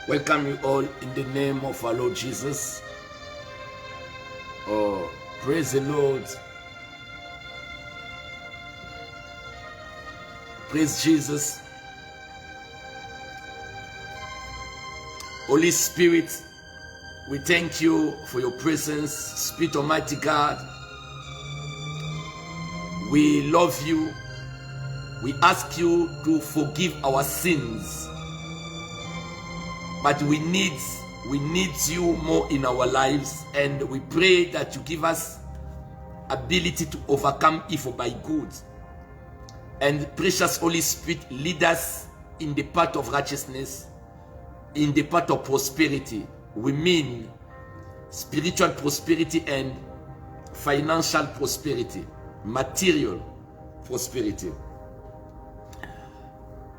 Welcome you all in the name of our Lord Jesus. Oh, praise the Lord. Praise Jesus. Holy Spirit, we thank you for your presence. Spirit Almighty God, we love you. We ask you to forgive our sins. But we need you more in our lives, and we pray that you give us ability to overcome evil by good. And precious Holy Spirit, lead us in the path of righteousness, in the path of prosperity. We mean spiritual prosperity and financial prosperity, material prosperity.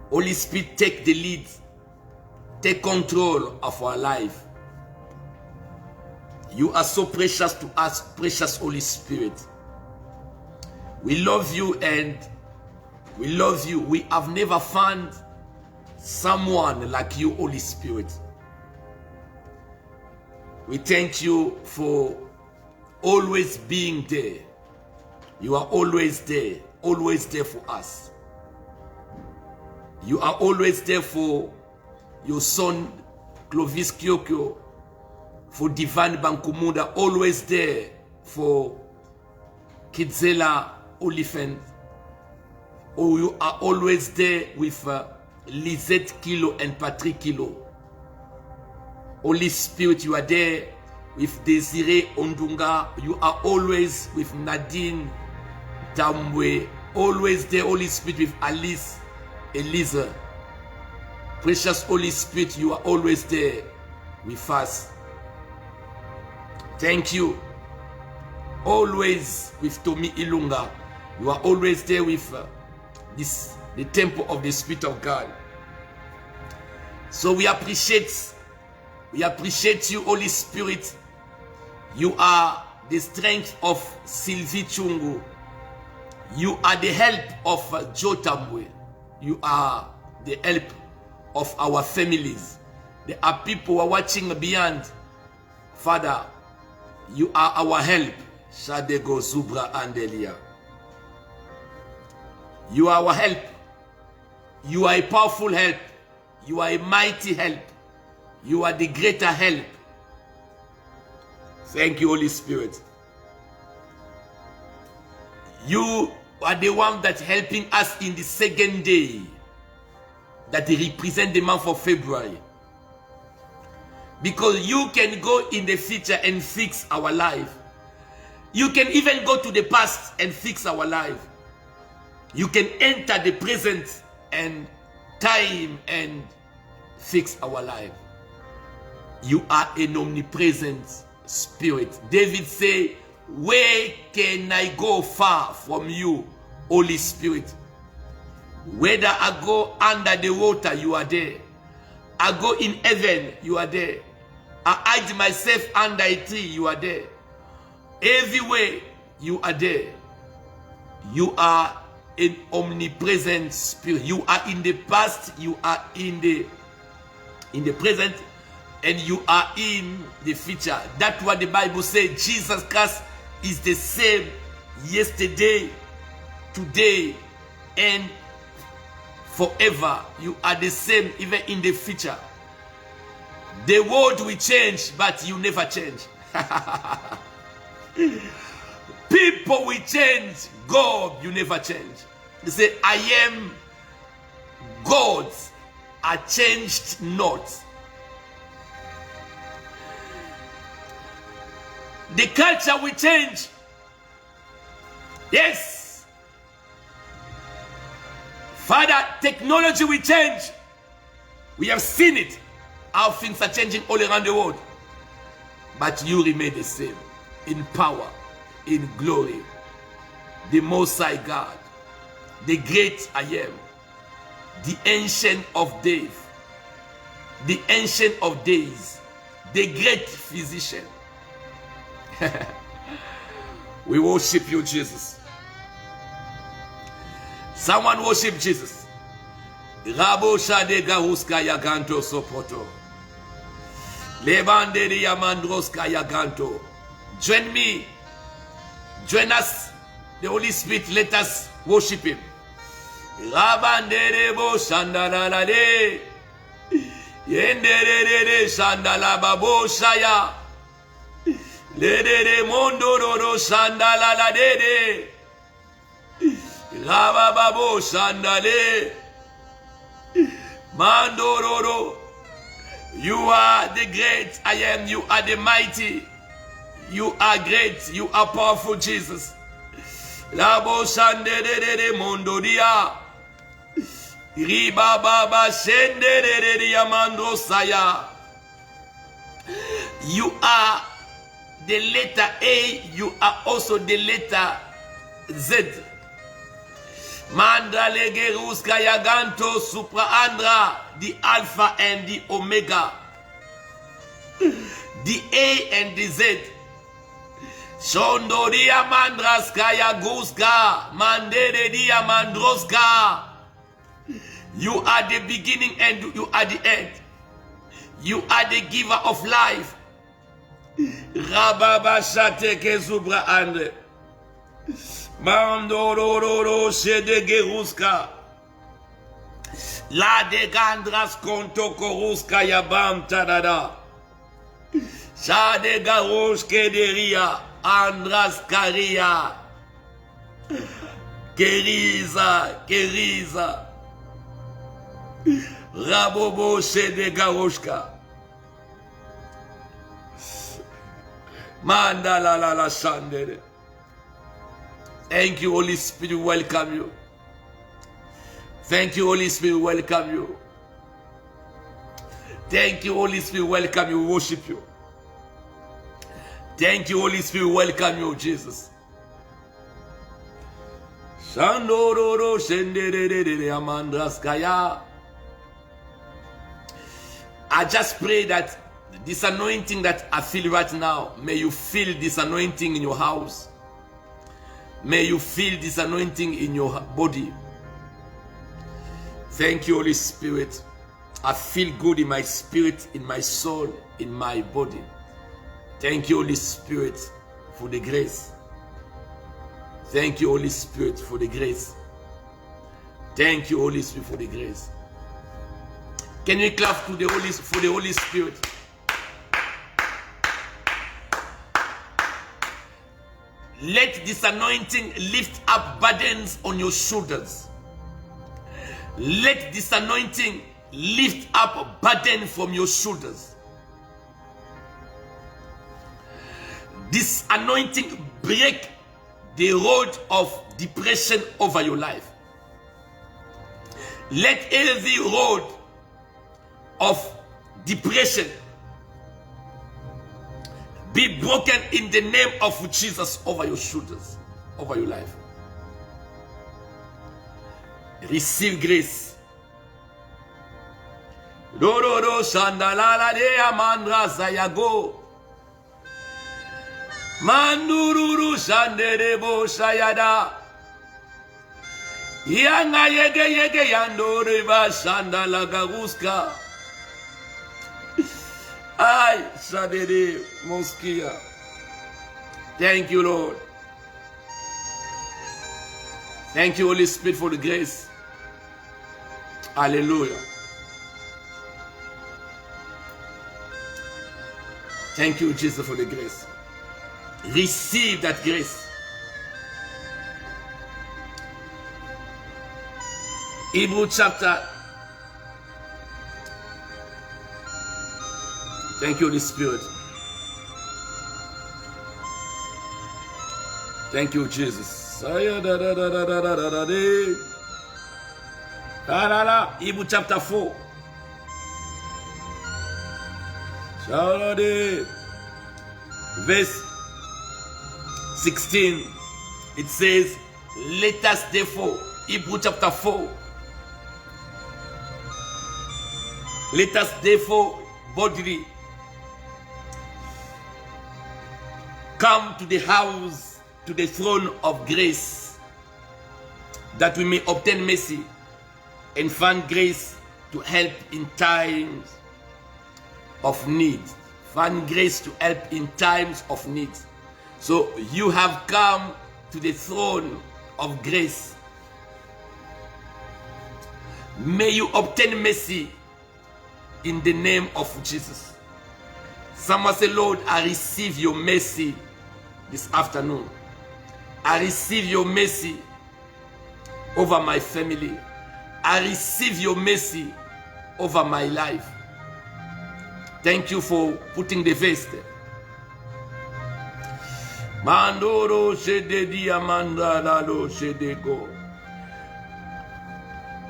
Holy Spirit, take the lead. Take control of our life. You are so precious to us, precious Holy Spirit. We love you and we love you. We have never found someone like you, Holy Spirit. We thank you for always being there. You are always there for us. You are always there for your son Clovis Kyokyo, for Divine Bankumunda, always there for Kidzela Oliphant. Oh, you are always there with Lisette Kilo and Patrick Kilo. Holy Spirit, you are there with Desiree Ondunga. You are always with Nadine Tamwe. Always there, Holy Spirit, with Alice Elisa. Precious Holy Spirit, you are always there with us. Thank you. Always with Tommy Ilunga. You are always there with the temple of the Spirit of God. So we appreciate you, Holy Spirit. You are the strength of Sylvie Chungu. You are the help of Joe Tambwe. You are the help of our families. There are people who are watching beyond. Father, you are our help. Shadego Zubra Andelia. You are our help. You are a powerful help. You are a mighty help. You are the greater help. Thank you, Holy Spirit. You are the one that's helping us in the second day that represent the month of February. Because you can go in the future and fix our life. You can even go to the past and fix our life. You can enter the present and time and fix our life. You are an omnipresent spirit. David said, where can I go far from you, Holy Spirit? Whether I go under the water, you are there. I go in heaven, you are there. I hide myself under a tree, you are there. Everywhere, you are there. You are an omnipresent spirit. You are in the past, you are in the present, and you are in the future. That's what the Bible says. Jesus Christ is the same yesterday, today, and forever. You are the same even in the future. The world will change, but you never change. People will change. God, you never change. They say, I am God. I changed not. The culture will change. Yes. Father, technology will change. We have seen it. How things are changing all around the world. But you remain the same. In power, in glory. The Most High God. The great I am. The Ancient of Days. The Ancient of Days. The great Physician. We worship you, Jesus. Someone worship Jesus. Rabo shade garuska ya ganto sopoto. Lebandere Yamandroska Yaganto. Join me. Join us. The Holy Spirit, let us worship Him. Rabandere bo shandalalade. Yenderere shandalababo shaya. Ledere mondororo shandalalade. Rabababo shandale. Mandororo. You are the great I am. You are the mighty. You are great. You are powerful, Jesus. Labo shandere mondoria. Riba baba shendere yamando saya. You are the letter A. You are also the letter Z. Manda legerus kayaganto supra andra, the Alpha and the Omega, the A and the Z. Shondoria mandraska yaguska, mandere dia mandroska. You are the beginning and you are the end. You are the giver of life. Rababa shateke supra andre. Mandororo shede geruska. La de gandras konto koruska yabam tadada. Shade garosh kederia andras karia. Keriza. Rabobo shede garoshka. Mandala la shandere. Thank you, Holy Spirit, we welcome you. Thank you, Holy Spirit, we welcome you. Thank you, Holy Spirit, we welcome you, we worship you. Thank you, Holy Spirit, we welcome you, Jesus. Shandororo shenderere amandraskaya. I just pray that this anointing that I feel right now, may you feel this anointing in your house. May you feel this anointing in your body. Thank you, Holy Spirit. I feel good in my spirit, in my soul, in my body. Thank you, Holy Spirit, for the grace. Thank you, Holy Spirit, for the grace. Thank you, Holy Spirit, for the grace. Can we clap to the for the Holy Spirit? Let this anointing lift up burdens on your shoulders. Let this anointing lift up a burden from your shoulders. This anointing break the road of depression over your life. Let every road of depression be broken in the name of Jesus over your shoulders, over your life. Receive grace. Dororo shandalala de amandra zayago. Mandururu shanderebo shayada. Yanga yege yandoriba shandala garuska. Ay, Shadede Moskia. Thank you, Lord. Thank you, Holy Spirit, for the grace. Hallelujah. Thank you, Jesus, for the grace. Receive that grace. Hebrew chapter. Thank you, Holy Spirit. Thank you, Jesus. Hebrew chapter 4. Verse 16. It says, let us therefore, Hebrew chapter 4. Let us therefore boldly come to the house, to the throne of grace, that we may obtain mercy and find grace to help in times of need. Find grace to help in times of need. So you have come to the throne of grace. May you obtain mercy in the name of Jesus. Someone say, Lord, I receive your mercy this afternoon. I receive your mercy over my family. I receive your mercy over my life. Thank you for putting the verse there. Mandoro shededi amandalo shedego.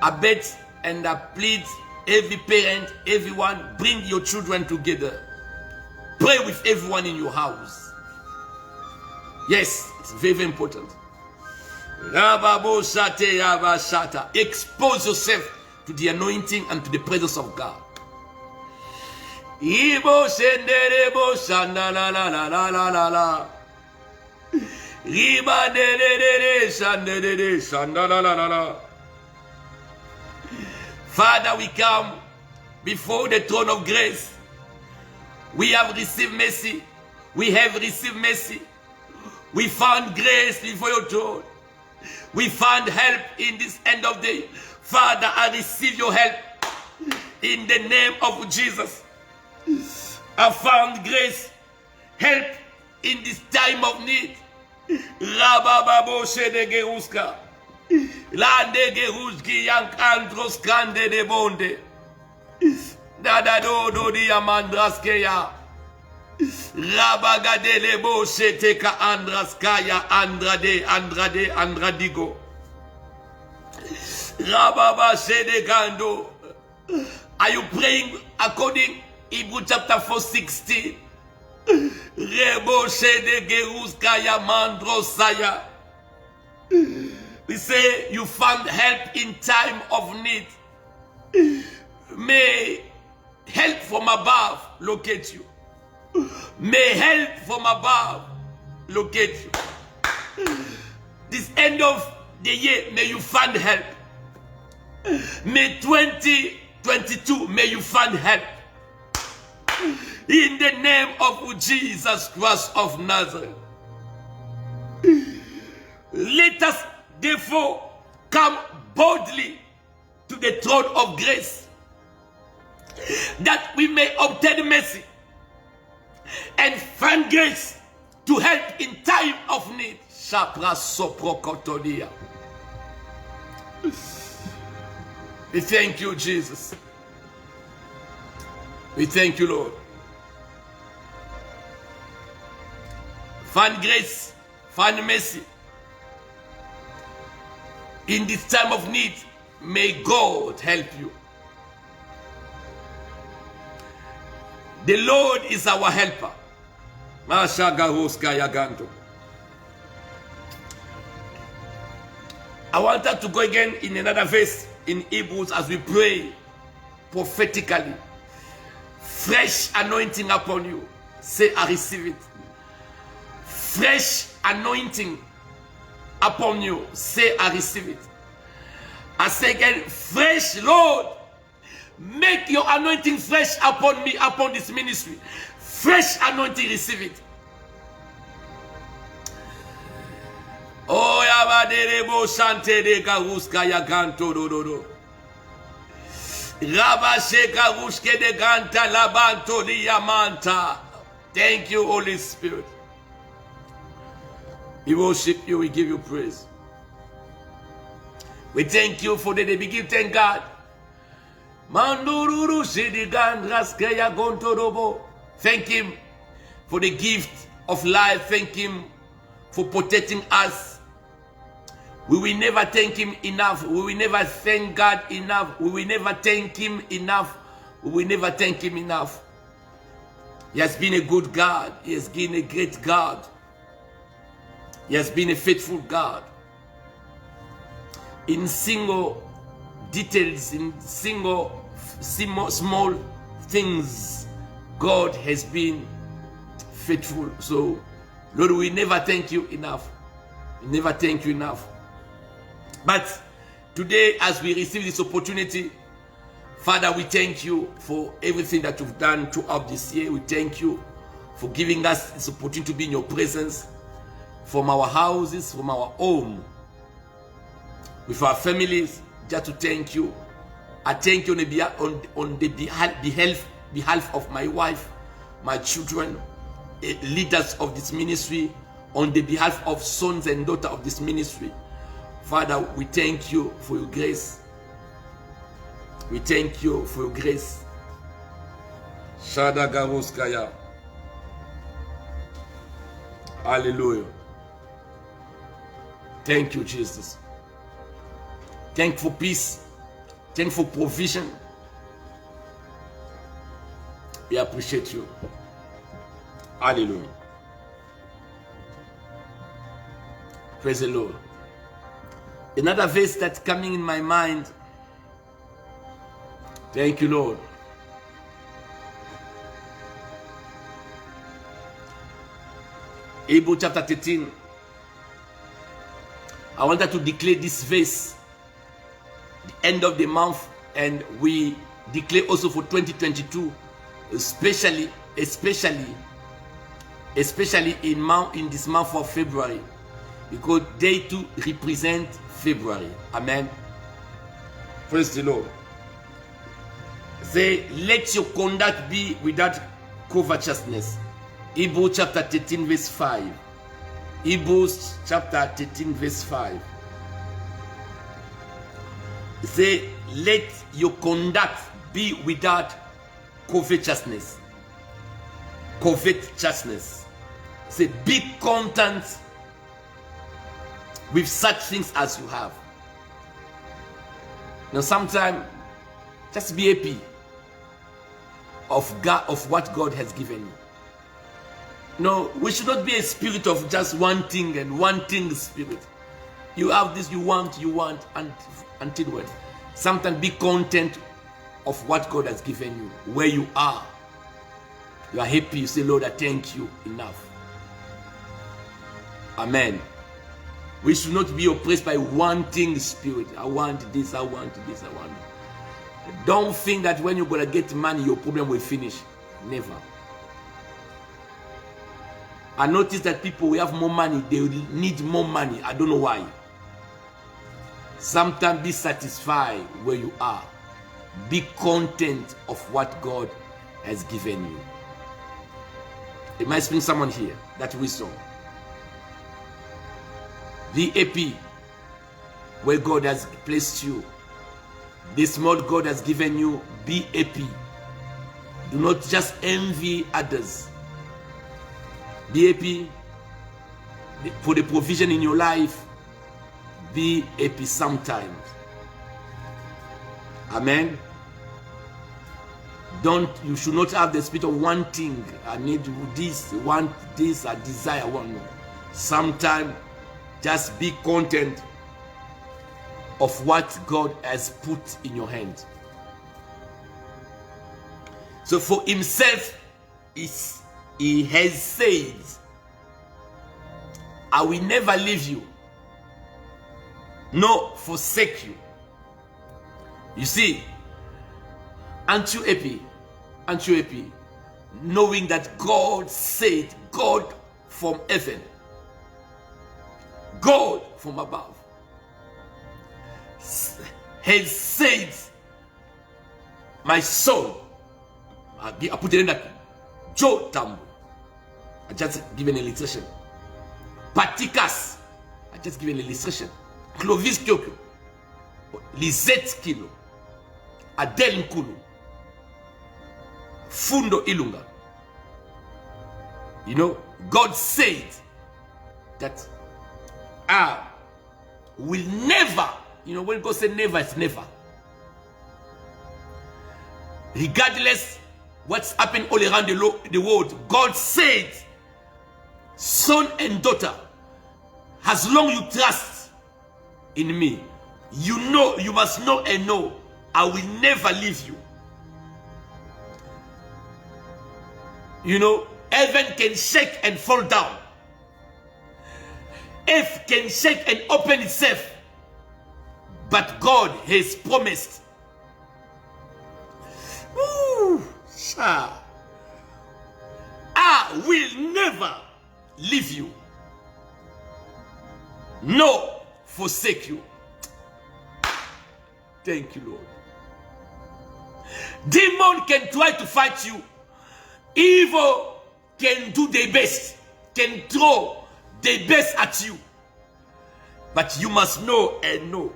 I bet and I plead every parent, everyone, bring your children together. Pray with everyone in your house. Yes, it's very, very important. Expose yourself to the anointing and to the presence of God. Father, we come before the throne of grace. We have received mercy. We have received mercy. We found grace before your throne. We found help in this end of day. Father, I receive your help in the name of Jesus. I found grace, help in this time of need. Rabababo shedegeruska. Lande geruski yank andros kande de bonde. Dada do di amandraskeya. Rabagadele bo sheteka andraskaya andrade andradigo. Rababa shedegando. Are you praying according Hebrew chapter 4:16? Rebo shedegeruskaya mandrosaya. We say you found help in time of need. May help from above locate you. May help from above locate you. This end of the year, may you find help. May 2022, may you find help. In the name of Jesus Christ of Nazareth. Let us therefore come boldly to the throne of grace, that we may obtain mercy and find grace to help in time of need. We thank you, Jesus. We thank you, Lord. Find grace, find mercy. In this time of need, may God help you. The Lord is our helper. I want us to go again in another verse in Hebrews as we pray prophetically. Fresh anointing upon you. Say, I receive it. Fresh anointing upon you. Say, I receive it. I say again, fresh, Lord. Make your anointing fresh upon me, upon this ministry. Fresh anointing, receive it. Oh, yabaderebo shante de garuska ya ganto do. Rabashe garuske de ganta labanto di yamanta. Thank you, Holy Spirit. We worship you, we give you praise. We thank you for the day. Begin to thank God. Thank him for the gift of life. Thank him for protecting us. We will never thank him enough. We will never thank God enough. We will never thank him enough. We will never thank him enough. He has been a good God. He has been a great God. He has been a faithful God. In single details, in single small things, God has been faithful. So, Lord, we never thank you enough. We never thank you enough. But today, as we receive this opportunity, Father, we thank you for everything that you've done throughout this year. We thank you for giving us this opportunity to be in your presence, from our houses, from our home, with our families, just to thank you. I thank you on the behalf of my wife, my children, leaders of this ministry, on the behalf of sons and daughters of this ministry. Father, we thank you for your grace. We thank you for your grace. Shada Garoskaya. Hallelujah. Thank you, Jesus. Thank you for peace. Thank you for provision. We appreciate you. Hallelujah. Praise the Lord. Another verse that's coming in my mind. Thank you, Lord. Hebrews chapter 13. I wanted to declare this verse, the end of the month, and we declare also for 2022, especially in this month of February, because they too represent February. Amen. Praise the Lord. Say, let your conduct be without covetousness. Hebrews chapter 13 verse 5. Hebrews chapter 13 verse 5. Say, let your conduct be without covetousness. Covetousness. Say, be content with such things as you have. Now sometimes, just be happy of God, of what God has given you. No, we should not be a spirit of just wanting and wanting spirit. You have this, you want, and until when? Sometimes be content of what God has given you, where you are. You are happy, you say, Lord, I thank you, enough. Amen. We should not be oppressed by wanting spirit. I want this, I want this, I want this. Don't think that when you're going to get money, your problem will finish. Never. I notice that people who have more money, they will need more money. I don't know why. Sometimes be satisfied where you are. Be content of what God has given you. It might bring someone here, that wisdom. Be happy where God has placed you. This small God has given you, be happy. Do not just envy others. Be happy for the provision in your life. Be happy sometimes. Amen. You should not have the spirit of wanting. I need this, want this, I desire one. No. Sometimes just be content of what God has put in your hand. So for himself, he has said, I will never leave you, nor forsake you. You see, aren't you happy? Aren't you happy? Knowing that God said, God from heaven, God from above, has said, my son, I put it in that Joe Tambo. I just give an illustration. Patikas, I just give an illustration. Clovis Kyokyo, Lisette Kilo, Adele Nkulu, Fundo Ilunga. You know, God said that I will never, you know, when God said never, it's never. Regardless what's happening all around the world, God said, son and daughter, as long you trust in me, you know, you must know and know, I will never leave you. You know, heaven can shake and fall down. Earth can shake and open itself. But God has promised I will never leave you, nor forsake you. Thank you, Lord. Demon can try to fight you. Evil can do their best, can throw their best at you. But you must know and know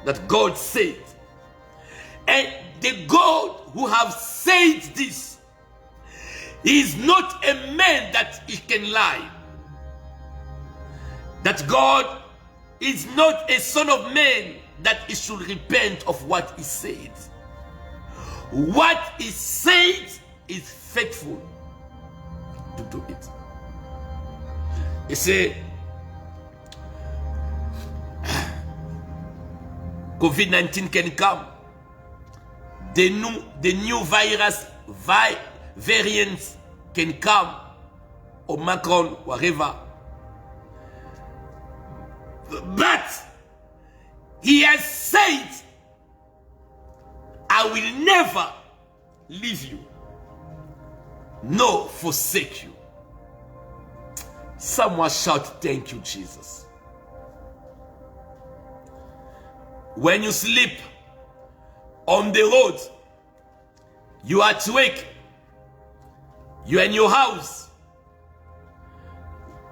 that God said, and the God who have said this, he is not a man that he can lie. That God is not a son of man that he should repent of what he said. What he said is faithful to do it. He said, COVID-19 can come. The new virus variants can come, or Macron, whatever. But he has said, I will never leave you, nor forsake you. Someone shout, thank you, Jesus. When you sleep on the road, you are at work, you're in your house,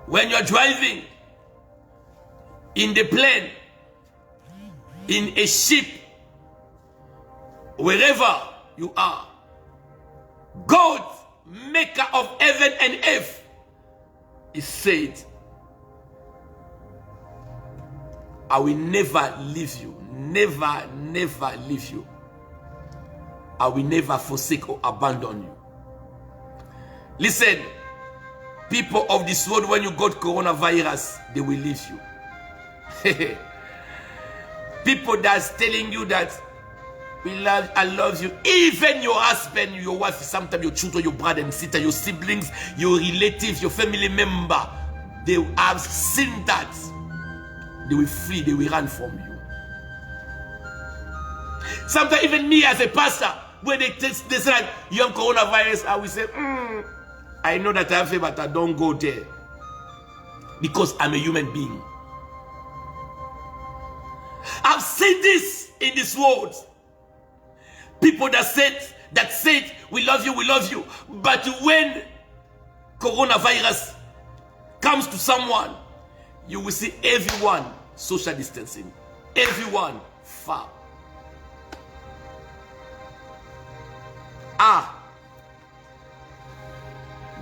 when you're driving, in the plane, in a ship, wherever you are, God, maker of heaven and earth, he said, I will never leave you. Never, never leave you. I will never forsake or abandon you. Listen, people of this world, when you got coronavirus, they will leave you. People that's telling you that I love you. Even your husband, your wife, sometimes your children, your brother and sister, your siblings, your relative, your family member, they have seen that. They will flee, they will run from you. Sometimes even me as a pastor, when they say like, you have coronavirus, I will say, I know that I have it, but I don't go there. Because I'm a human being. I've seen this in this world. People that said, we love you. But when coronavirus comes to someone, you will see everyone social distancing. Everyone far.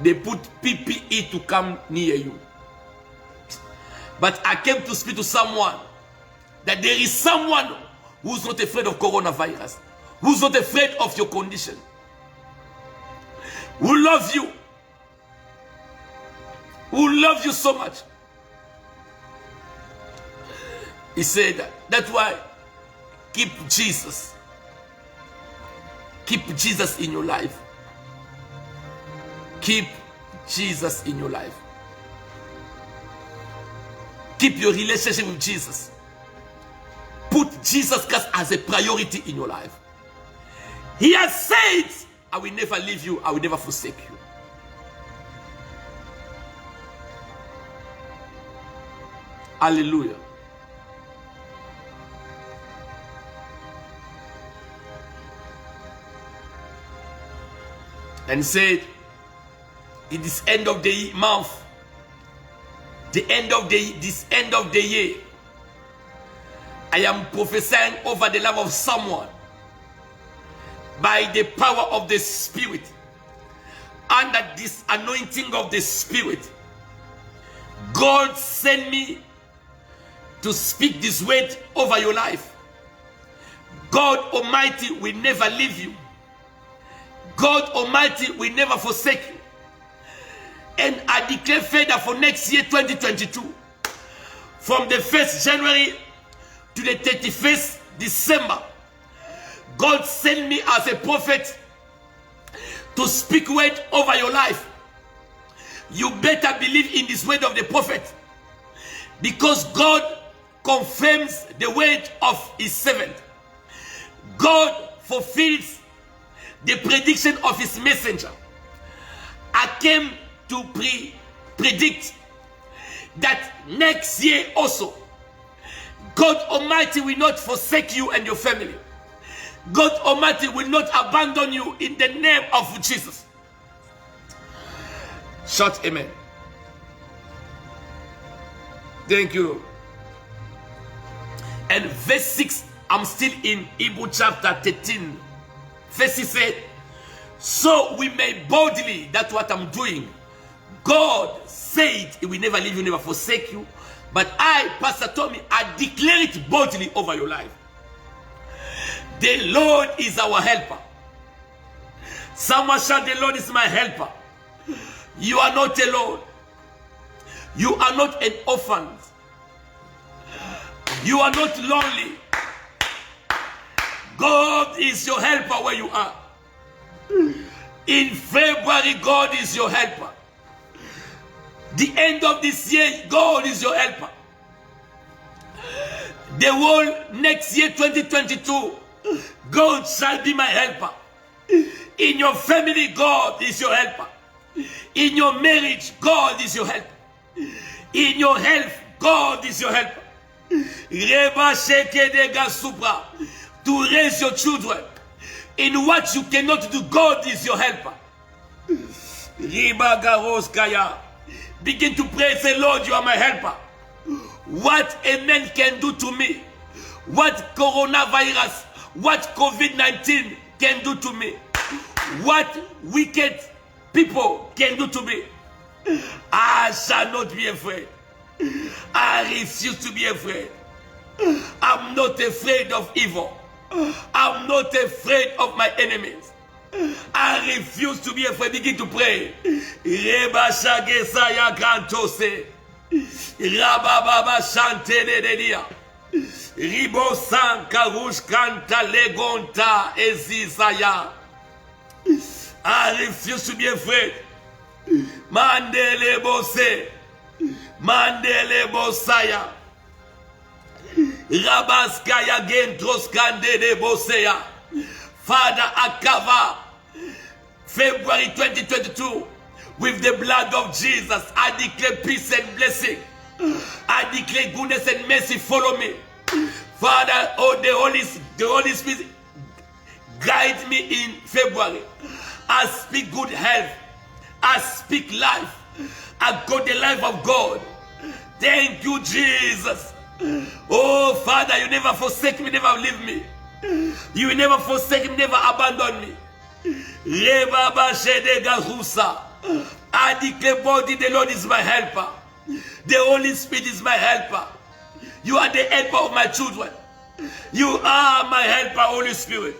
They put PPE to come near you. But I came to speak to someone that there is someone who's not afraid of coronavirus, who's not afraid of your condition, who loves you so much. He said that's why keep Jesus. Keep Jesus in your life. Keep Jesus in your life. Keep your relationship with Jesus. Put Jesus Christ as a priority in your life. He has said, I will never leave you, I will never forsake you. Hallelujah. And said, in this end of the month, this end of the year, I am prophesying over the life of someone by the power of the Spirit, under this anointing of the Spirit. God sent me to speak this word over your life. God Almighty will never leave you. God Almighty will never forsake you. And I declare further for next year, 2022, from the 1st January to the 31st December, God sent me as a prophet to speak word over your life. You better believe in this word of the prophet, because God confirms the word of his servant. God fulfills the prediction of his messenger. I came to predict that next year also, God Almighty will not forsake you and your family. God Almighty will not abandon you in the name of Jesus. Shout amen. Thank you. And verse 6, I'm still in Hebrew chapter 13. Verse 6 said, so we may boldly, that's what I'm doing. God said he will never leave you, never forsake you. But I, Pastor Tommy, I declare it boldly over your life. The Lord is our helper. Someone shout, the Lord is my helper. You are not alone. You are not an orphan. You are not lonely. God is your helper where you are. In February, God is your helper. The end of this year, God is your helper. The whole next year, 2022, God shall be my helper. In your family, God is your helper. In your marriage, God is your helper. In your health, God is your helper. To raise your children. In what you cannot do, God is your helper. Begin to pray, say, Lord, you are my helper. What a man can do to me, what coronavirus, what COVID-19 can do to me, what wicked people can do to me, I shall not be afraid. I refuse to be afraid. I'm not afraid of evil. I'm not afraid of my enemies. I refuse to be afraid. Begin to pray. Reba shagesaya grantose. Rababa shante de dia. Ribo san karush kanta legonta ezisaya. I refuse to be afraid. Mandele bose. Mandele bosaya. Rabaskaya gentroskande de bosea. Father, I cover February 2022 with the blood of Jesus. I declare peace and blessing. I declare goodness and mercy follow me. Father, oh, the Holy Spirit guide me in February. I speak good health. I speak life. I got the life of God. Thank you, Jesus. Oh, Father, you never forsake me, never leave me. You will never forsake me, never abandon me. I declare body, the Lord is my helper. The Holy Spirit is my helper. You are the helper of my children. You are my helper, Holy Spirit.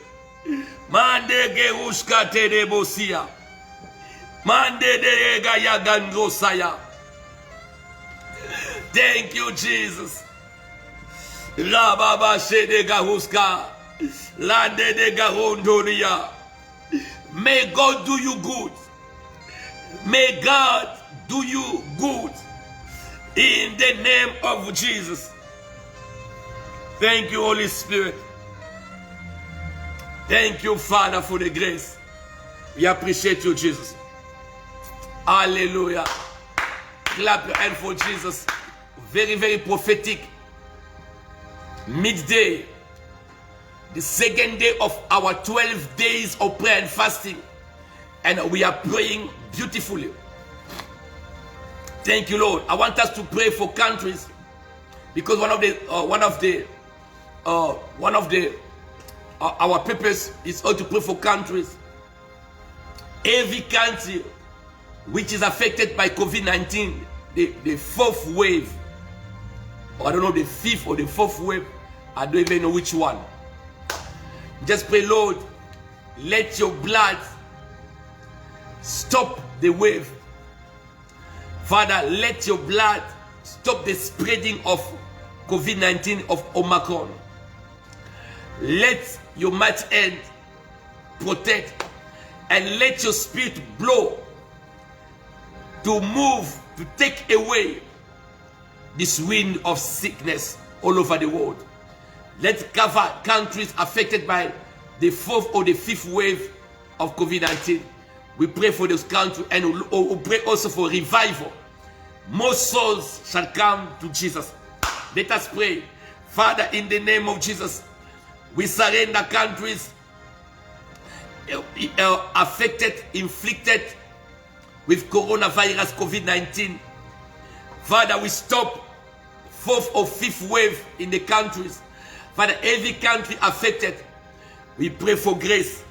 Mande gerushka te de bosia. Mande de gaya gandrosaya. Thank you, Jesus. Rababa she de garuska. Lande de garondoria. May God do you good. May God do you good. In the name of Jesus. Thank you, Holy Spirit. Thank you, Father, for the grace. We appreciate you, Jesus. Hallelujah. Clap your hand for Jesus. Very, very prophetic. Midday. The second day of our 12 days of prayer and fasting. And we are praying beautifully. Thank you, Lord. I want us to pray for countries. Because our purpose is all to pray for countries. Every country which is affected by COVID-19, the fourth wave, or I don't know, the fifth or the fourth wave, I don't even know which one. Just pray, Lord, let your blood stop the wave. Father, let your blood stop the spreading of COVID-19 of Omicron. Let your mighty hand protect, and let your spirit blow to move, to take away this wind of sickness all over the world. Let's cover countries affected by the 4th or the 5th wave of COVID-19. We pray for those countries, and we pray also for revival. More souls shall come to Jesus. Let us pray. Father, in the name of Jesus, we surrender countries affected, inflicted with coronavirus, COVID-19. Father, we stop 4th or 5th wave in the countries. Father, every country affected, we pray for grace.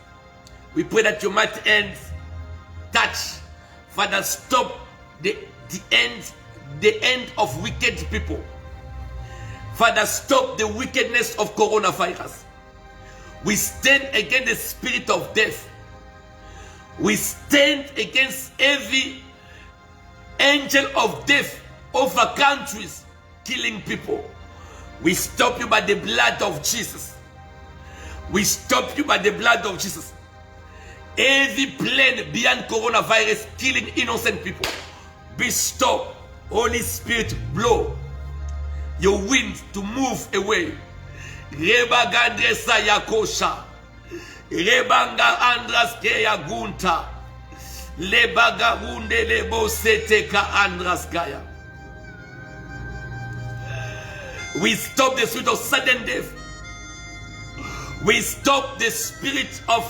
We pray that your mighty hands touch. Father, stop the end of wicked people. Father, stop the wickedness of coronavirus. We stand against the spirit of death. We stand against every angel of death over countries killing people. We stop you by the blood of Jesus. We stop you by the blood of Jesus. Every plan beyond coronavirus killing innocent people, be stopped. Holy Spirit, blow your wind to move away. Rebagandresa yakosha. Rebanga andras ke yagunta. Lebaga hunde lebo seteka andras kaya. We stop the spirit of sudden death. We stop the spirit of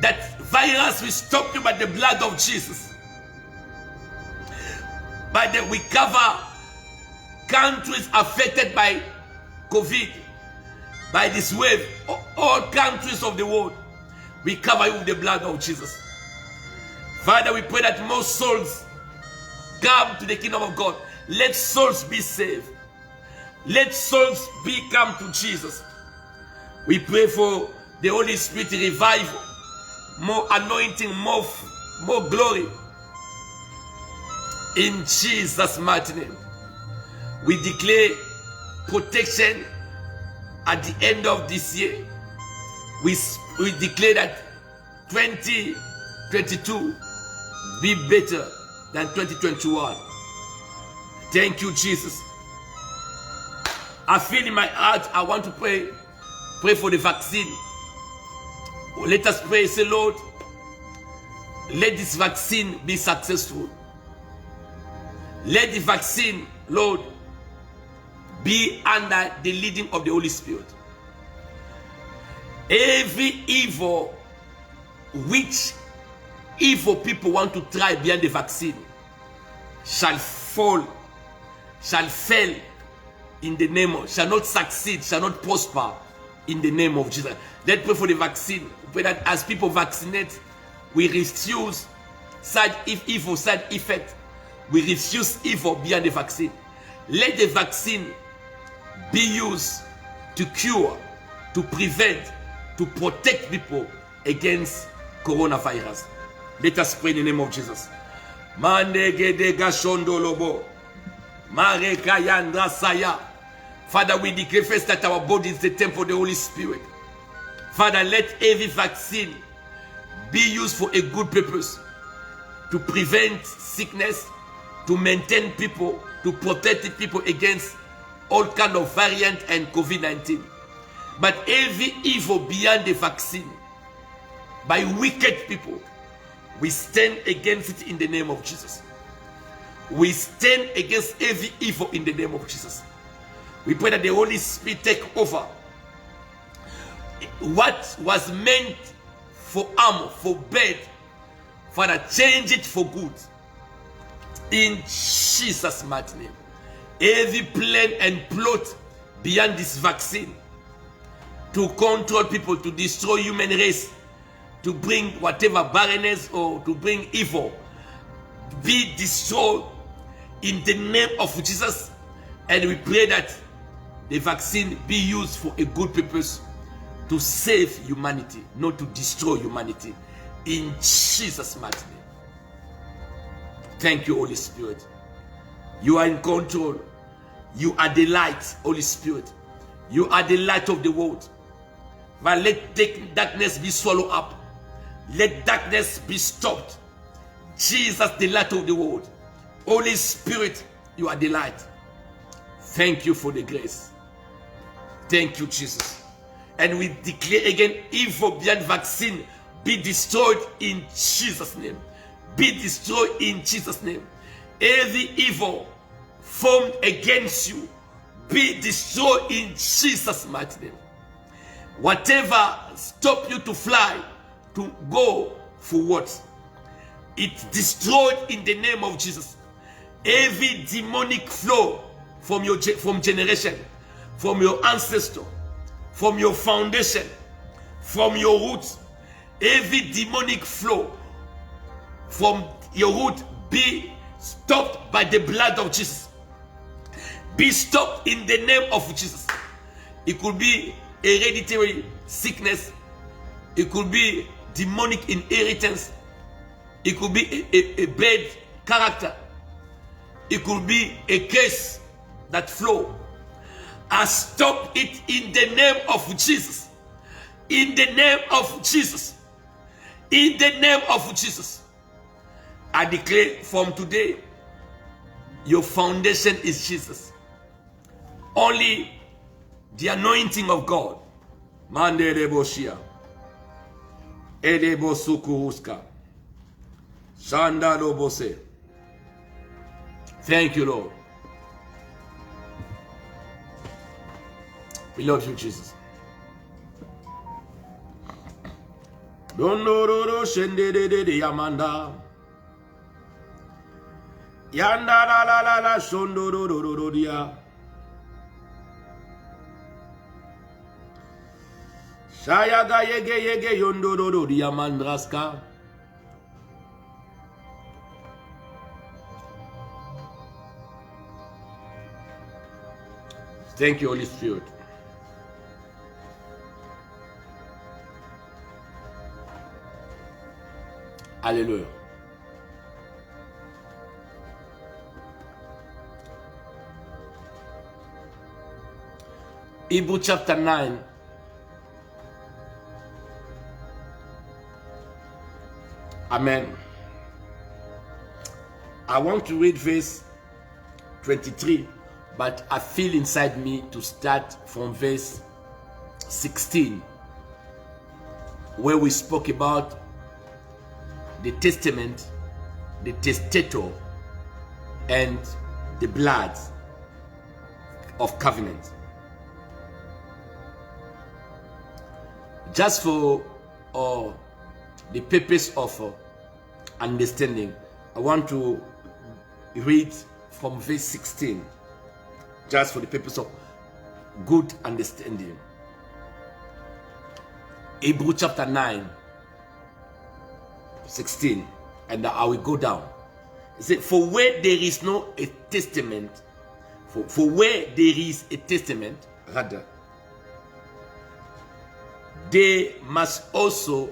that virus. We stop you by the blood of Jesus. We cover countries affected by COVID, by this wave, all countries of the world. We cover you with the blood of Jesus. Father, we pray that more souls come to the kingdom of God. Let souls be saved. Let souls come to Jesus. We pray for the Holy Spirit revival, more anointing, more glory. In Jesus' mighty name, we declare protection at the end of this year. We declare that 2022 be better than 2021. Thank you, Jesus. I feel in my heart, I want to pray for the vaccine. Let us pray, say, Lord, let this vaccine be successful. Let the vaccine, Lord, be under the leading of the Holy Spirit. Every evil which evil people want to try beyond the vaccine shall fail in the name of, shall not succeed, shall not prosper in the name of Jesus. Let's pray for the vaccine. Pray that as people vaccinate, we refuse such evil side effect. We refuse evil beyond the vaccine. Let the vaccine be used to cure, to prevent, to protect people against coronavirus. Let us pray in the name of Jesus. Father, we declare first that our body is the temple of the Holy Spirit. Father, let every vaccine be used for a good purpose, to prevent sickness, to maintain people, to protect the people against all kind of variant and COVID-19. But every evil beyond the vaccine, by wicked people, we stand against it in the name of Jesus. We stand against every evil in the name of Jesus. We pray that the Holy Spirit take over. What was meant for harm, for bad, Father, change it for good. In Jesus' mighty name. Every plan and plot beyond this vaccine to control people, to destroy human race, to bring whatever barrenness or to bring evil, be destroyed in the name of Jesus. And we pray that the vaccine be used for a good purpose, to save humanity, not to destroy humanity. In Jesus' mighty name. Thank you, Holy Spirit. You are in control. You are the light, Holy Spirit. You are the light of the world. But let darkness be swallowed up. Let darkness be stopped. Jesus, the light of the world. Holy Spirit, you are the light. Thank you for the grace. Thank you, Jesus. And we declare again, evil beyond vaccine, be destroyed in Jesus' name. Be destroyed in Jesus' name. Every evil formed against you, be destroyed in Jesus' mighty name. Whatever stop you to fly, to go for what? It's destroyed in the name of Jesus. Every demonic flow from generation, from your ancestor, from your foundation, from your roots, every demonic flow from your root be stopped by the blood of Jesus. Be stopped in the name of Jesus. It could be hereditary sickness. It could be demonic inheritance. It could be a bad character. It could be a case that flow. I stop it in the name of Jesus. In the name of Jesus. In the name of Jesus. I declare from today, your foundation is Jesus. Only the anointing of God. Mande reboshia. Edebo sukuhuska. Shanda lobose. Thank you, Lord. We love you, Jesus. Dondororo shende de yamanda. Yanda la shondororo dia. Shayaga yege yondororo dia mandraska. Thank you, Holy Spirit. Hallelujah. Hebrew chapter 9. Amen. I want to read verse 23, but I feel inside me to start from verse 16, where we spoke about the testament, the testator, and the blood of covenant. Just for the purpose of understanding, I want to read from verse 16, just for the purpose of good understanding. Hebrew chapter 9, 16, and I will go down. It said, for where there is no a testament, for where there is a testament, rather, they must also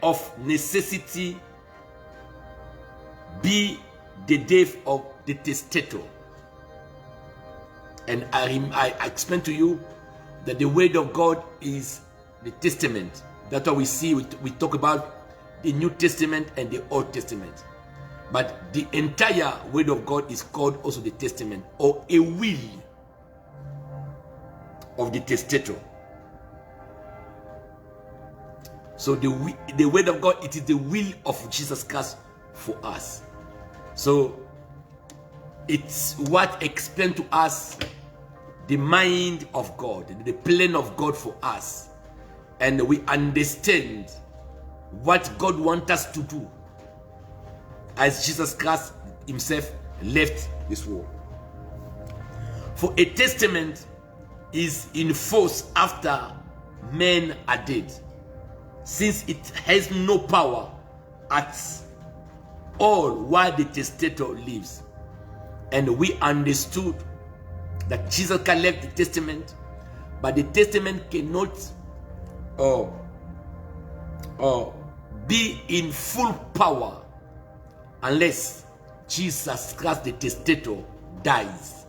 of necessity be the death of the testator. And I explain to you that the word of God is the testament. That's what we see. We talk about the New Testament and the Old Testament. But the entire word of God is called also the testament, or a will of the testator. So the word of God, it is the will of Jesus Christ for us. So it's what explains to us the mind of God, the plan of God for us. And we understand what God wants us to do as Jesus Christ himself left this world. For a testament is in force after men are dead, since it has no power at all while the testator lives. And we understood that Jesus Christ left the testament, but the testament cannot be in full power unless Jesus Christ, the testator, dies.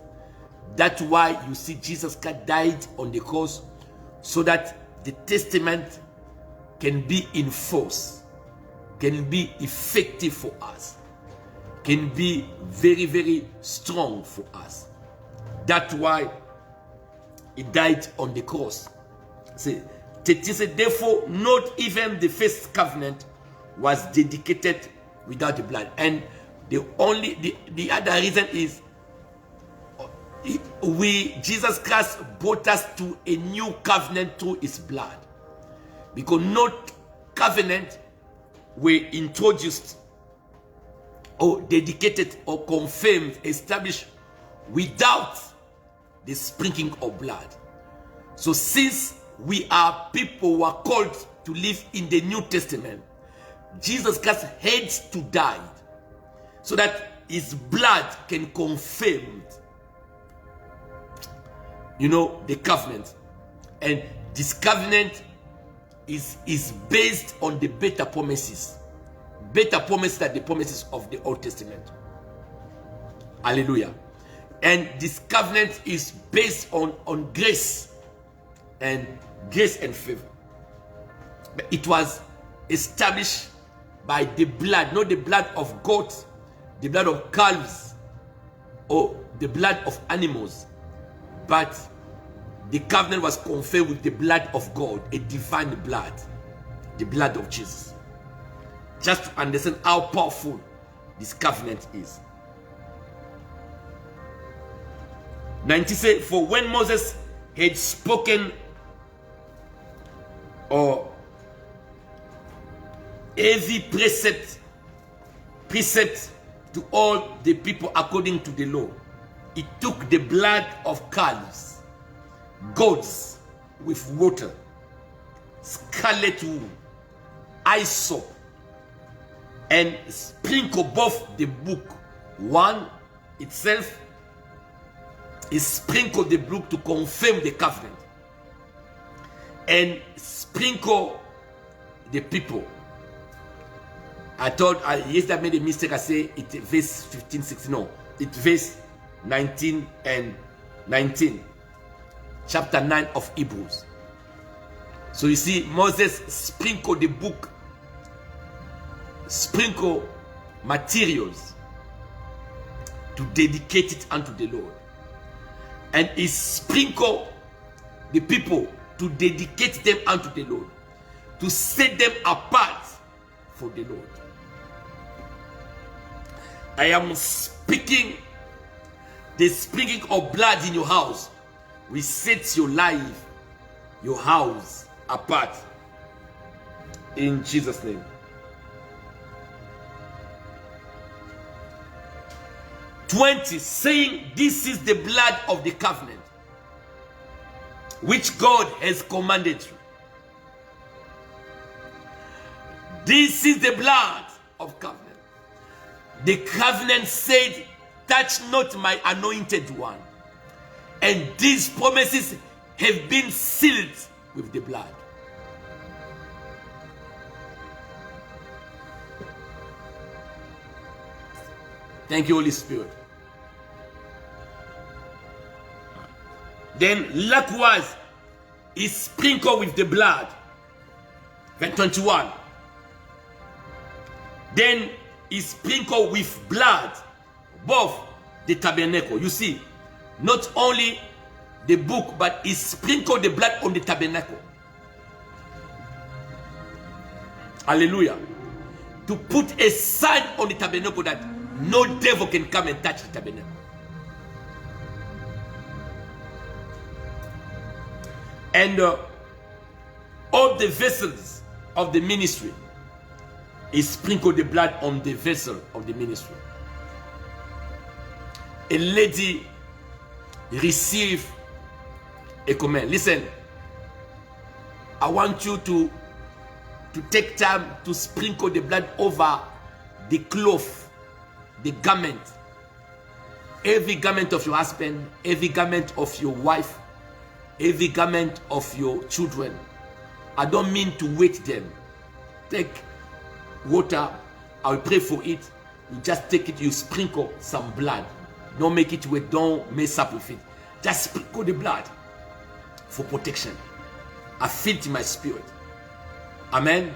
That's why you see Jesus Christ died on the cross, so that the testament can be in force, can be effective for us, can be very, very strong for us. That's why He died on the cross. See, therefore, not even the first covenant was dedicated without the blood. And the other reason is Jesus Christ brought us to a new covenant through his blood. Because not covenant were introduced or dedicated or confirmed, established without the sprinkling of blood. So since we are people who are called to live in the New Testament, Jesus Christ had to die so that his blood can confirm, the covenant. And this covenant is based on the better promises than the promises of the Old Testament. Hallelujah. And this covenant is based on grace and favor. But it was established by the blood, not the blood of goats, the blood of calves, or the blood of animals, but the covenant was confirmed with the blood of God, a divine blood, the blood of Jesus. Just to understand how powerful this covenant is. 90 says, for when Moses had spoken or every precept to all the people according to the law, he took the blood of calves, goats with water, scarlet wool, hyssop, and sprinkled both the book. One itself is sprinkled the book to confirm the covenant, and sprinkle the people. I thought yesterday I made a mistake. I say it verse 15, 16. No, it's verse 19 and 19. Chapter 9 of Hebrews. So you see, Moses sprinkled the book, sprinkle materials to dedicate it unto the Lord. And he sprinkled the people to dedicate them unto the Lord, to set them apart for the Lord. I am speaking the sprinkling of blood in your house will set your life, your house apart. In Jesus' name. 20, saying, this is the blood of the covenant, which God has commanded you. This is the blood of covenant. The covenant said, touch not my anointed one. And these promises have been sealed with the blood. Thank you, Holy Spirit. Then likewise is sprinkled with the blood. Verse 21. Then is sprinkled with blood both the tabernacle. You see, not only the book, but he sprinkled the blood on the tabernacle. Hallelujah. To put a sign on the tabernacle that no devil can come and touch the tabernacle. And all the vessels of the ministry, he sprinkled the blood on the vessel of the ministry. A lady received a command. Listen, I want you to take time to sprinkle the blood over the cloth, the garment, every garment of your husband, every garment of your wife, every garment of your children. I don't mean to wait them. Take water, I will pray for it. You just take it, you sprinkle some blood. Don't make it wet, don't mess up with it. Just sprinkle the blood for protection. I feel it in my spirit. Amen.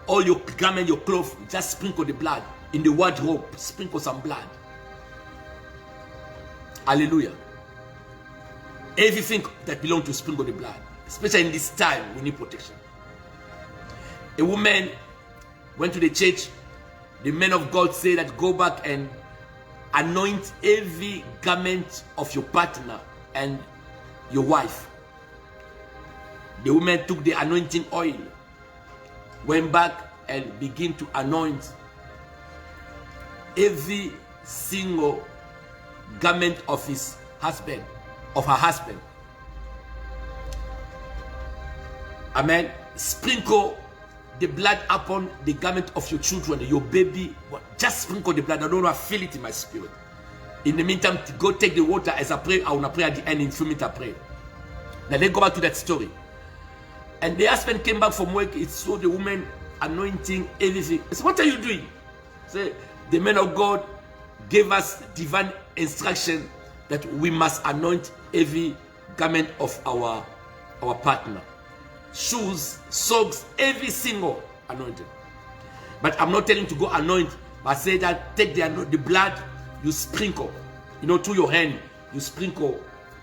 All your garment, your clothes, just sprinkle the blood. In the wardrobe, sprinkle some blood. Hallelujah. Everything that belongs to sprinkle the blood. Especially in this time, we need protection. A woman went to the church. The men of God say that go back and anoint every garment of your partner and your wife. The woman took the anointing oil, went back and began to anoint every single garment of his husband, of her husband. Amen. Sprinkle the blood upon the garment of your children, your baby. Just sprinkle the blood. I don't know, I feel it in my spirit. In the meantime, go take the water as I pray. I want to pray at the end in 2 minutes I pray. Now let's go back to that story. And the husband came back from work. He saw the woman anointing everything. He said, what are you doing? Say, the man of God gave us divine instruction that we must anoint every garment of our partner. Shoes, socks, every single anointing. But I'm not telling you to go anoint. But I say that take the blood, you sprinkle. You know, through your hand, you sprinkle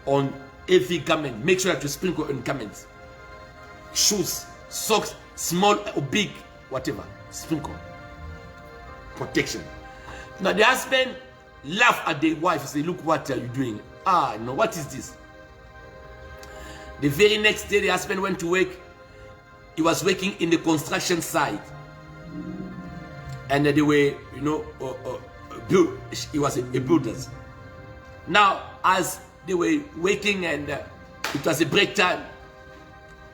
on every garment. Make sure that you sprinkle on garments. Shoes, socks, small or big, whatever. Sprinkle. Protection. Now the husband laughed at the wife and said, look, what are you doing? Ah, no, what is this? The very next day, the husband went to work. He was working in the construction site. And they were, you know, he was a builder. Now, as they were working and it was a break time,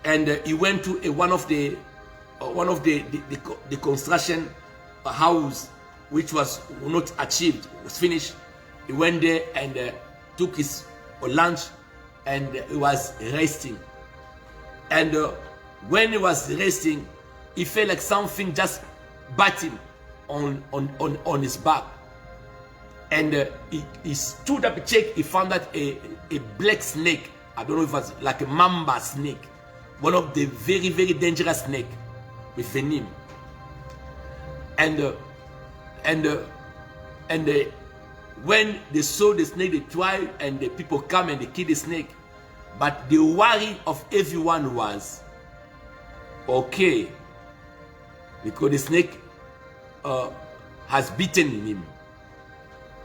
and he went to one of the construction house, which was not achieved, was finished. He went there and took his lunch, and he was resting. And when he was resting, he felt like something just bit him on his back. And he stood up, checked, he found that a black snake, I don't know if it was like a mamba snake, one of the very, very dangerous snake with venom. And when they saw the snake, they tried, and the people come and they kill the snake. But the worry of everyone was, okay, because the snake has bitten him.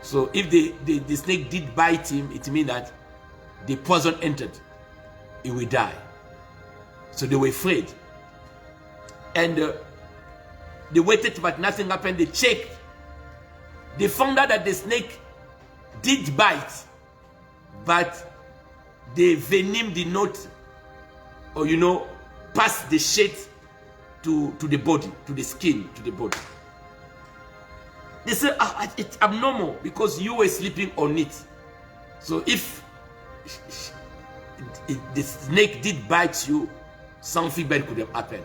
So if the snake did bite him, it means that the poison entered, he will die. So they were afraid. And they waited, but nothing happened. They checked. They found out that the snake did bite, but the venom did not, or you know, pass the shade to the body, to the skin, to the body. They said, it's abnormal because you were sleeping on it. So if the snake did bite you, something bad could have happened.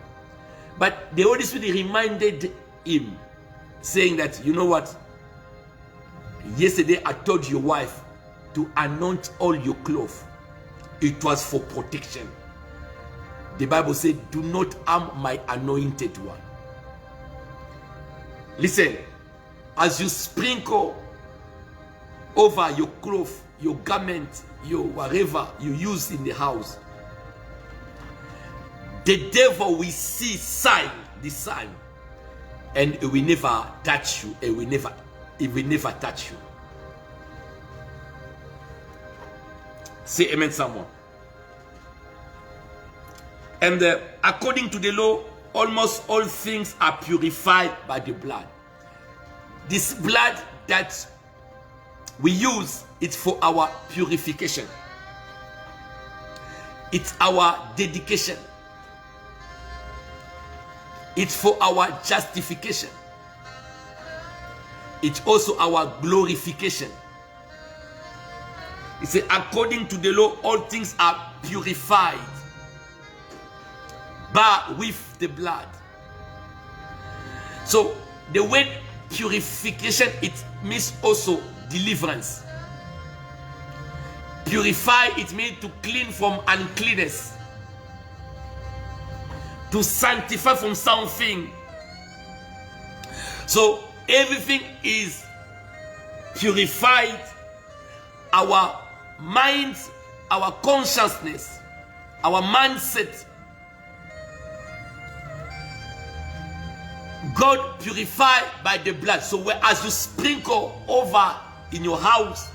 But the Holy Spirit reminded him, saying that, you know what? Yesterday I told your wife to anoint all your clothes. It was for protection. The Bible said, do not harm my anointed one. Listen, as you sprinkle over your clothes, your garment, your whatever you use in the house, the devil will see the sign, and it will never touch you. It will never touch you. Say amen, someone. And according to the law, almost all things are purified by the blood. This blood that we use, it's for our purification. It's our dedication. It's for our justification. It's also our glorification. It says, according to the law, all things are purified but with the blood. So the word purification, it means also deliverance. Purify, it means to clean from uncleanness, to sanctify from something. So everything is purified. Our minds our consciousness, our mindset. God purified by the blood. So as you sprinkle over in your house,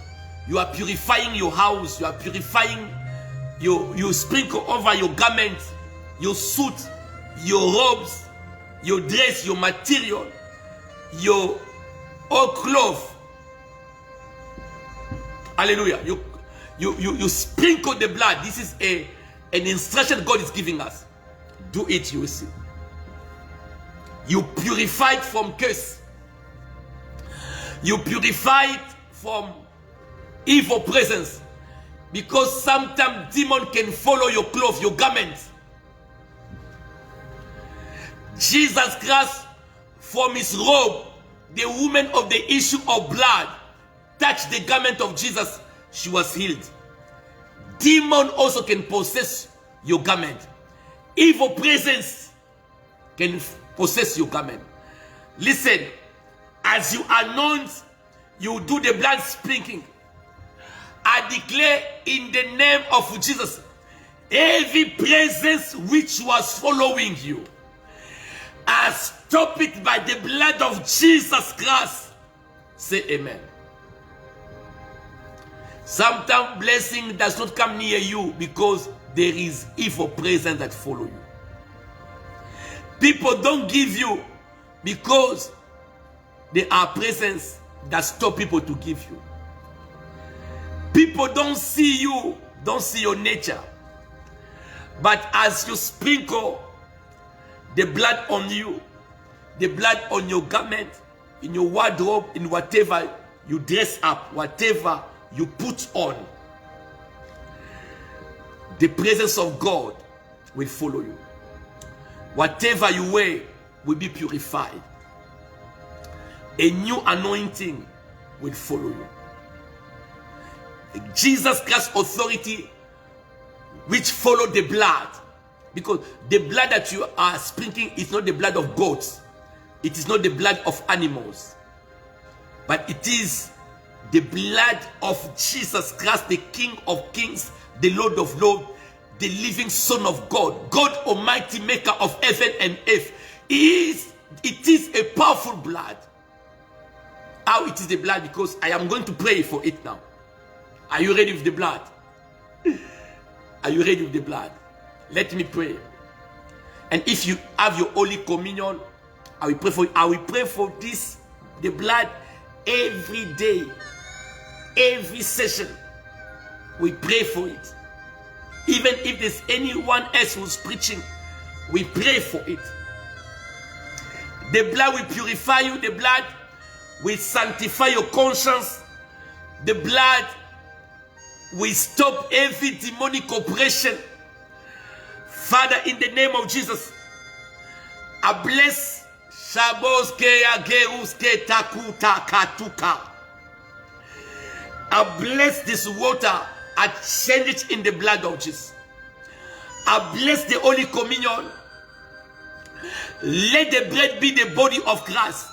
you are purifying your house. You are purifying, you sprinkle over your garment, your suit, your robes, your dress, your material, your all clothes. Hallelujah. You sprinkle the blood. This is an instruction God is giving us. Do it, you will see. You purified from curse. You purified from evil presence. Because sometimes demon can follow your clothes, your garments. Jesus Christ, from his robe, the woman of the issue of blood touched the garment of Jesus, she was healed. Demon also can possess your garment. Evil presence can possess your garment. Listen, as you anoint, you do the blood sprinkling. I declare in the name of Jesus, every presence which was following you, I stop it by the blood of Jesus Christ. Say amen. Sometimes blessing does not come near you because there is evil presence that follow you. People don't give you because there are presence that stop people to give you. People don't see you, don't see your nature. But as you sprinkle the blood on you, the blood on your garment, in your wardrobe, in whatever you dress up, whatever you put on, the presence of God will follow you. Whatever you wear will be purified. A new anointing will follow you. Jesus Christ's authority which followed the blood, because the blood that you are sprinkling is not the blood of goats, it is not the blood of animals, but it is the blood of Jesus Christ, the King of Kings, the Lord of Lords, the living Son of God, God Almighty, maker of heaven and earth. It is a powerful blood. How it is the blood? Because I am going to pray for it now. Are you ready with the blood? Are you ready with the blood? Let me pray. And if you have your Holy Communion, I will pray for you. I will pray for this, the blood, every day, every session. We pray for it. Even if there's anyone else who's preaching, we pray for it. The blood will purify you. The blood will sanctify your conscience. The blood will stop every demonic oppression. Father, in the name of Jesus, I bless Shaboske Ageruske Takuta Katuka. I bless this water. I change it in the blood of Jesus. I bless the Holy Communion. Let the bread be the body of Christ,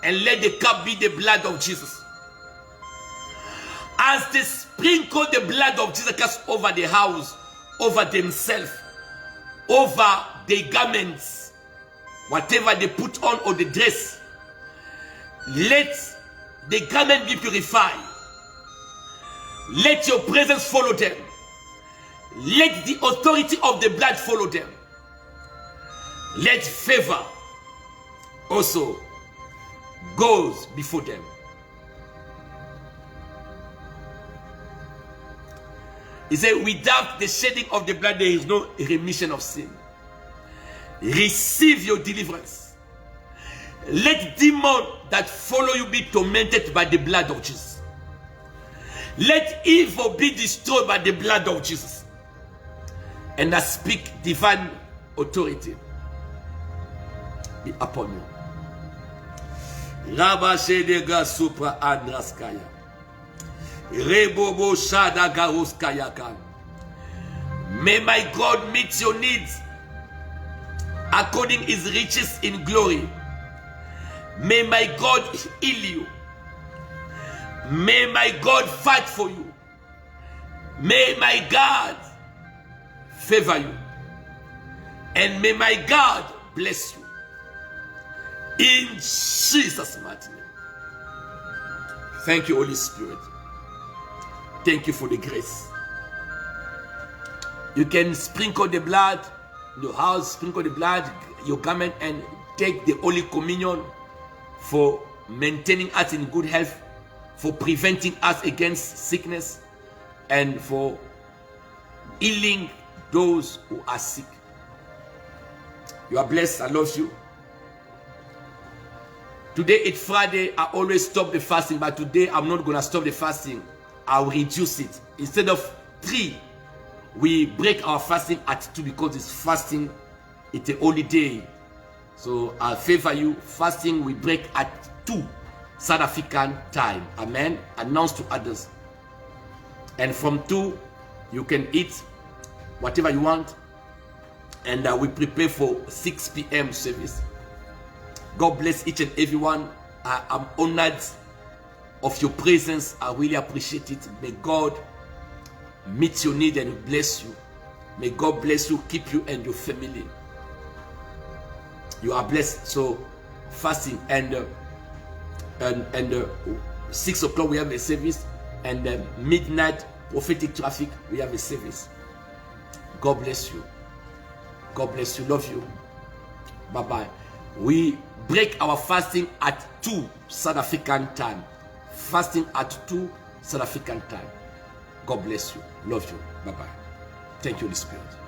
and let the cup be the blood of Jesus. As they sprinkle the blood of Jesus Christ over the house, over themselves, over the garments, whatever they put on or the dress, let the garment be purified. Let your presence follow them. Let the authority of the blood follow them. Let favor also goes before them. He said, without the shedding of the blood, there is no remission of sin. Receive your deliverance. Let demons that follow you be tormented by the blood of Jesus. Let evil be destroyed by the blood of Jesus. And I speak divine authority be upon you. Rabba Shedega Supra Andraskaya. Rebobo Shada Garuskaya Kan. May my God meet your needs according to his riches in glory. May my God heal you. May my God fight for you. May my God favor you. And may my God bless you. In Jesus' mighty name. Thank you, Holy Spirit. Thank you for the grace. You can sprinkle the blood in your house, sprinkle the blood, your garment, and take the Holy Communion for maintaining us in good health, for preventing us against sickness, and for healing those who are sick. You are blessed. I love you. Today it's Friday. I always stop the fasting, but today I'm not going to stop the fasting. I'll reduce it. Instead of 3, we break our fasting at 2 because it's fasting. It's a holy day. So I favor you. Fasting we break at 2 South African time. Amen. Announce to others. And from 2, you can eat whatever you want. And we prepare for 6 p.m. service. God bless each and everyone. I'm honored of your presence. I really appreciate it. May God meet your need and bless you. May God bless you, keep you and your family. You are blessed. So fasting and 6 o'clock we have a service, and midnight prophetic traffic we have a service. God bless you. God bless you. Love you. Bye bye. We break our fasting at 2 South African time. Fasting at 2 South African time. God bless you. Love you. Bye bye. Thank you, Holy Spirit.